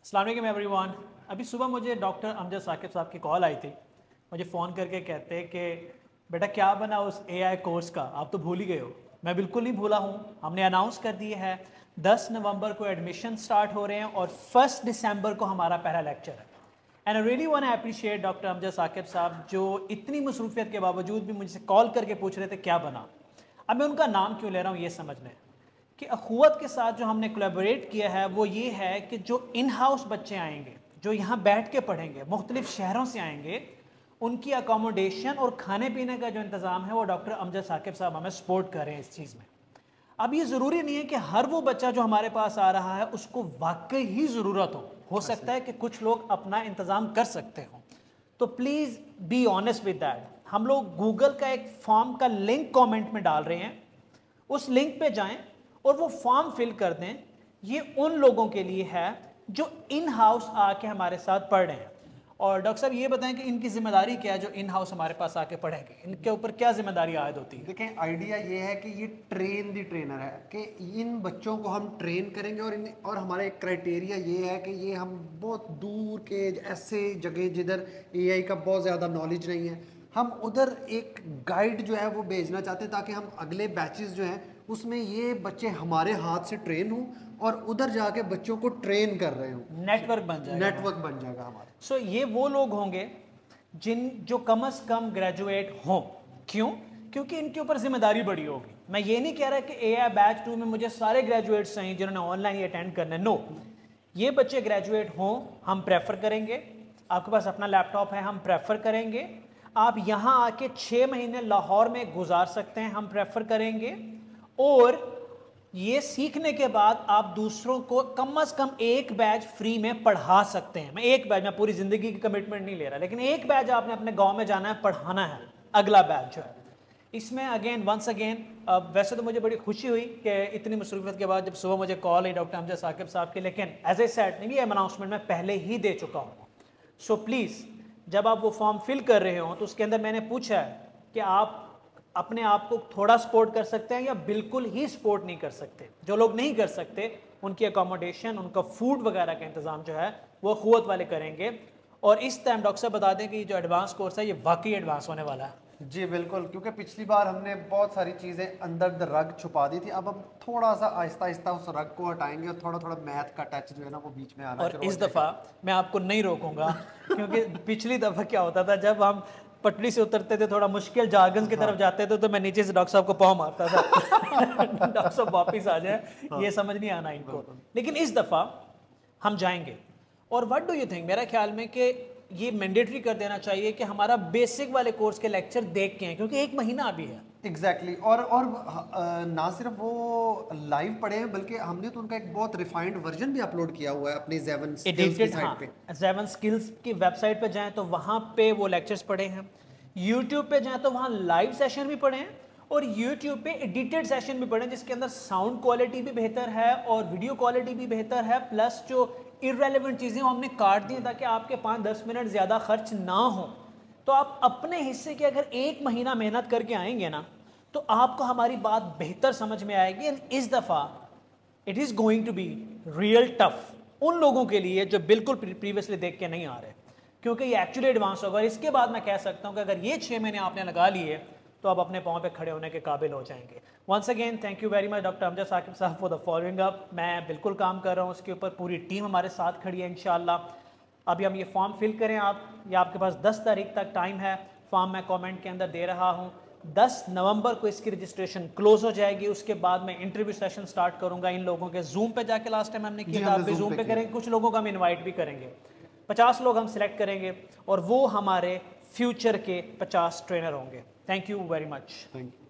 अस्सलाम वालेकुम एवरीवन। अभी सुबह मुझे डॉक्टर अमजद साकिब साहब की कॉल आई थी। मुझे फ़ोन करके कहते कि बेटा क्या बना उस एआई कोर्स का, आप तो भूल ही गए हो। मैं बिल्कुल नहीं भूला हूँ। हमने अनाउंस कर दिए है 10 नवंबर को एडमिशन स्टार्ट हो रहे हैं और 1 दिसंबर को हमारा पहला लेक्चर है। And I really want to appreciate doctor Amjad Saqib साहब जो इतनी मसरूफियत के बावजूद भी मुझसे कॉल करके पूछ रहे थे क्या बना। अब मैं उनका नाम क्यों ले रहा हूँ ये समझना है कि अखुवत के साथ जो हमने कोलैबोरेट किया है वो ये है कि जो इन हाउस बच्चे आएंगे, जो यहाँ बैठ के पढ़ेंगे, मुख्तलिफ शहरों से आएंगे, उनकी अकोमोडेशन और खाने पीने का जो इंतज़ाम है वो डॉक्टर अमजद साकिब साहब हमें सपोर्ट कर रहे हैं इस चीज़ में। अब ये ज़रूरी नहीं है कि हर वो बच्चा जो हमारे पास आ रहा है उसको वाकई ही ज़रूरत हो सकता है कि कुछ लोग अपना इंतज़ाम कर सकते हों। तो please be honest with that. हम लोग गूगल का एक फॉर्म का लिंक कमेंट में डाल रहे हैं, उस लिंक पे जाएं और वो फॉर्म फिल कर दें। ये उन लोगों के लिए है जो इन हाउस आके हमारे साथ पढ़ रहे हैं। और डॉक्टर साहब ये बताएं कि इनकी जिम्मेदारी क्या है, जो इन हाउस हमारे पास आके पढ़ेंगे, इनके ऊपर क्या जिम्मेदारी आयद होती है? देखें, आइडिया ये है कि ये ट्रेन दी ट्रेनर है कि इन बच्चों को हम ट्रेन करेंगे और हमारा एक क्राइटेरिया ये है कि ये हम बहुत दूर के ऐसे जगह जिधर एआई का बहुत ज़्यादा नॉलेज नहीं है, हम उधर एक गाइड जो है वो भेजना चाहते हैं ताकि हम अगले बैचेस जो हैं उसमें ये बच्चे हमारे हाथ से ट्रेन हों और उधर जाके बच्चों को ट्रेन कर रहे हों। नेटवर्क बन जाएगा। नेटवर्क बन जाएगा हमारा। सो ये वो लोग होंगे जो कम से कम ग्रेजुएट हों। क्यों? क्योंकि इनके ऊपर जिम्मेदारी बड़ी होगी। मैं ये नहीं कह रहा कि एआई बैच 2 में मुझे सारे ग्रेजुएट्स चाहिए जिन्होंने ऑनलाइन ही अटेंड करना है। नो, ये बच्चे ग्रेजुएट हों हम प्रेफर करेंगे। आपके पास अपना लैपटॉप है हम प्रेफर करेंगे। आप यहाँ आके 6 महीने लाहौर में गुजार सकते हैं हम प्रेफर करेंगे। और ये सीखने के बाद आप दूसरों को कम से कम एक बैच फ्री में पढ़ा सकते हैं। मैं एक बैच, मैं पूरी ज़िंदगी की कमिटमेंट नहीं ले रहा, लेकिन एक बैच आपने अपने गांव में जाना है, पढ़ाना है। अगला बैच जो है इसमें अगेन वंस अगेन, वैसे तो मुझे बड़ी खुशी हुई कि इतनी मसरूफियत के बाद जब सुबह मुझे कॉल आई डॉक्टर अमजद साकिब साहब की, लेकिन एज ए सेट नहीं, ये अनाउंसमेंट मैं पहले ही दे चुका हूँ। सो प्लीज़ जब आप वो फॉर्म फिल कर रहे हो तो उसके अंदर मैंने पूछा है कि आप अपने आप को थोड़ा सपोर्ट कर सकते हैं या बिल्कुल ही सपोर्ट नहीं कर सकते। जो लोग नहीं कर सकते उनकी अकोमोडेशन, उनका फूड वगैरह का इंतज़ाम जो है वो अखुवत वाले करेंगे। और इस टाइम डॉक्टर साहब बता दें कि जो एडवांस कोर्स है ये वाकई एडवांस होने वाला है। जी बिल्कुल, क्योंकि पिछली बार हमने बहुत सारी चीज़ें अंदर द रग छुपा दी थी। अब हम थोड़ा सा आहिस्ता आहिस्ता उस रग को हटाएंगे और थोड़ा थोड़ा मैथ का टच जो है ना वो बीच में आना। और इस दफ़ा मैं आपको नहीं रोकूंगा क्योंकि पिछली दफ़ा क्या होता था, जब हम पटरी से उतरते थे, थोड़ा मुश्किल जार्गन की तरफ जाते थे, तो मैं नीचे से डॉक्टर साहब को पाँव मारता था डॉक्टर साहब वापिस आ जाए, ये समझ नहीं आना इनको। लेकिन इस दफ़ा हम जाएंगे। और व्हाट डू यू थिंक, मेरा ख्याल में कि ये मैंडेटरी कर देना चाहिए कि हमारा बेसिक वाले कोर्स के लेक्चर देख के हैं, क्योंकि एक महीना अभी है। एग्जैक्टली और ना सिर्फ वो लाइव पढ़े हैं बल्कि हमने तो उनका एक बहुत रिफाइंड वर्जन भी अपलोड किया हुआ है अपनी ज़ेवन स्किल्स की साइट पे। ज़ेवन स्किल्स की वेबसाइट पे जाएं तो वहाँ पे वो लेक्चर्स पढ़े हैं। यूट्यूब पे जाएं तो वहाँ लाइव सेशन भी पढ़े हैं और यूट्यूब पे एडिटेड सेशन भी पढ़े जिसके अंदर साउंड क्वालिटी भी बेहतर है और वीडियो क्वालिटी भी बेहतर है, प्लस जो इररेलेवेंट चीज़ें वो हमने काट दी ताकि आपके 5-10 मिनट ज़्यादा खर्च ना हो। तो आप अपने हिस्से की अगर एक महीना मेहनत करके आएंगे ना तो आपको हमारी बात बेहतर समझ में आएगी। एंड इस दफ़ा it is going to be real tough उन लोगों के लिए जो बिल्कुल प्रीवियसली देख के नहीं आ रहे, क्योंकि ये एक्चुअली एडवांस होगा। इसके बाद मैं कह सकता हूँ कि अगर ये 6 महीने आपने लगा लिए तो आप अपने पाँव पे खड़े होने के काबिल हो जाएंगे। Once again thank you very much doctor Amjad Saqib साहब फॉर द फॉलोइंग अप। मैं बिल्कुल काम कर रहा हूँ उसके ऊपर, पूरी टीम हमारे साथ खड़ी है इंशाल्लाह। अभी हम ये फॉर्म फिल करें आप, या आपके पास 10 तारीख तक टाइम है। फॉर्म मैं कमेंट के अंदर दे रहा हूँ। 10 नवंबर को इसकी रजिस्ट्रेशन क्लोज हो जाएगी। उसके बाद मैं इंटरव्यू सेशन स्टार्ट करूँगा इन लोगों के। जूम पे जाके लास्ट टाइम हमने किया था, आप भी जूम पे करेंगे। कुछ लोगों को हम इन्वाइट भी करेंगे, 50 लोग हम सिलेक्ट करेंगे और वो हमारे फ्यूचर के 50 ट्रेनर होंगे। Thank you very much. Thank you.